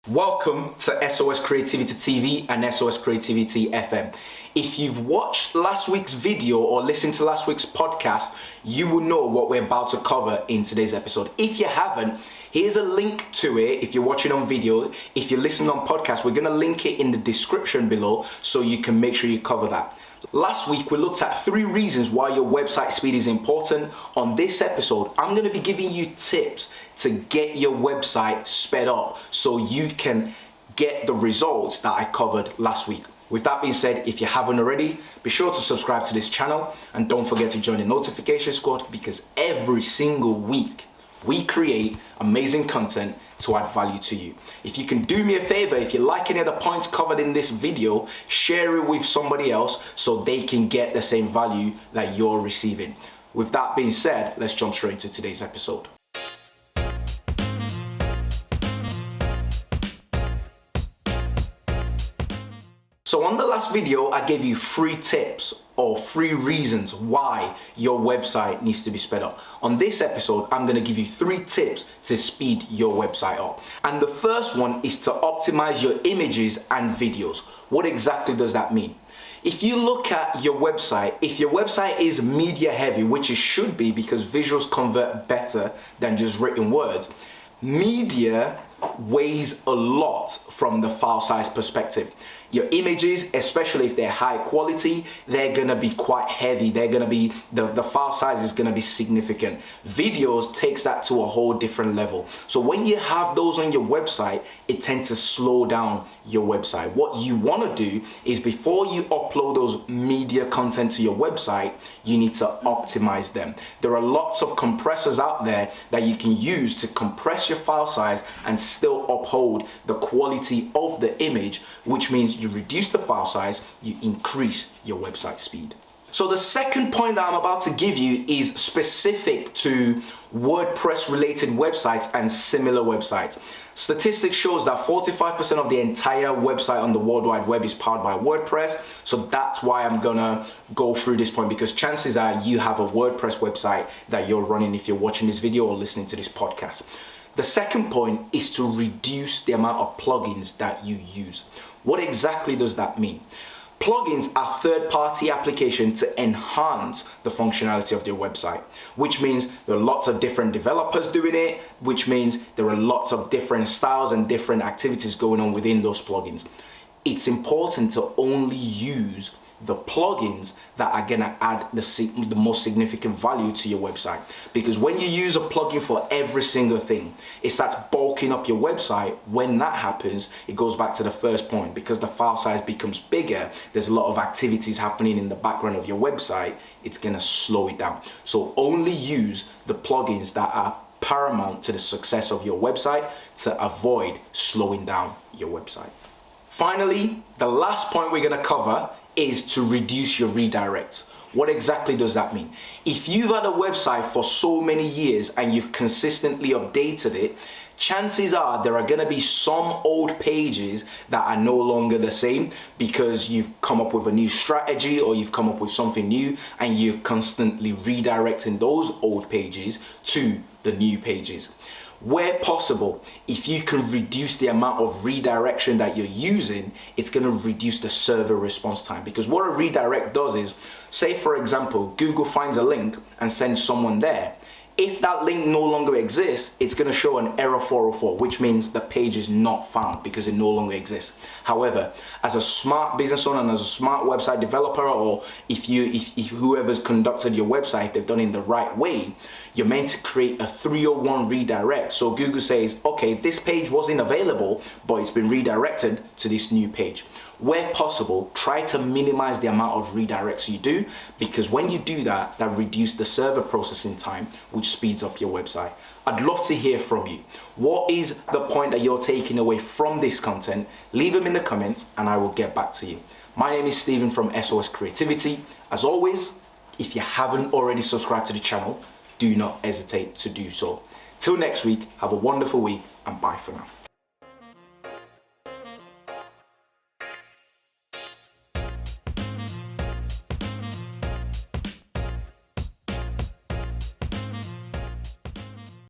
Welcome to SOS Creativity TV and SOS Creativity FM. If you've watched last week's video or listened to last week's podcast, you will know what we're about to cover in today's episode. If you haven't, here's a link to it if you're watching on video. If you're listening on podcast, we're going to link it in the description below so you can make sure you cover that. Last week, we looked at 3 reasons why your website speed is important. On this episode, I'm going to be giving you tips to get your website sped up so you can get the results that I covered last week. With that being said, if you haven't already, be sure to subscribe to this channel and don't forget to join the notification squad because every single week, we create amazing content to add value to you. If you can do me a favor, if you like any of the points covered in this video, share it with somebody else so they can get the same value that you're receiving. With that being said, let's jump straight into today's episode. So on the last video, I gave you 3 tips or 3 reasons why your website needs to be sped up. On this episode, I'm going to give you 3 tips to speed your website up. And the first one is to optimize your images and videos. What exactly does that mean? If you look at your website, if your website is media heavy, which it should be because visuals convert better than just written words, media weighs a lot from the file size perspective. Your images, especially if they're high quality, they're gonna be quite heavy. They're gonna be, the file size is gonna be significant. Videos takes that to a whole different level. So when you have those on your website, it tends to slow down your website. What you wanna do is before you upload those media content to your website, you need to optimize them. There are lots of compressors out there that you can use to compress your file size and still uphold the quality of the image, which means you reduce the file size, you increase your website speed. So the second point that I'm about to give you is specific to WordPress related websites and similar websites. Statistics shows that 45% of the entire website on the World Wide Web is powered by WordPress. So that's why I'm gonna go through this point, because chances are you have a WordPress website that you're running if you're watching this video or listening to this podcast. The second point is to reduce the amount of plugins that you use. What exactly does that mean? Plugins are third-party applications to enhance the functionality of your website, which means there are lots of different developers doing it, which means there are lots of different styles and different activities going on within those plugins. It's important to only use the plugins that are gonna add the most significant value to your website. Because when you use a plugin for every single thing, it starts bulking up your website. When that happens, it goes back to the first point. Because the file size becomes bigger, there's a lot of activities happening in the background of your website, it's gonna slow it down. So only use the plugins that are paramount to the success of your website to avoid slowing down your website. Finally, the last point we're gonna cover is to reduce your redirects. What exactly does that mean? If you've had a website for so many years and you've consistently updated it, chances are there are gonna be some old pages that are no longer the same because you've come up with a new strategy or you've come up with something new and you're constantly redirecting those old pages to the new pages. Where possible, if you can reduce the amount of redirection that you're using, it's going to reduce the server response time. Because what a redirect does is, say for example, Google finds a link and sends someone there. If that link no longer exists, it's going to show an error 404, which means the page is not found because it no longer exists. However, as a smart business owner and as a smart website developer, or if whoever's conducted your website, if they've done it in the right way, you're meant to create a 301 redirect. So Google says, okay, this page wasn't available, but it's been redirected to this new page. Where possible, try to minimize the amount of redirects you do, because when you do that, that reduces the server processing time, which speeds up your website. I'd love to hear from you. What is the point that you're taking away from this content? Leave them in the comments and I will get back to you. My name is Steven from SOS Creativity. As always, if you haven't already subscribed to the channel, do not hesitate to do so. Till next week, have a wonderful week and bye for now.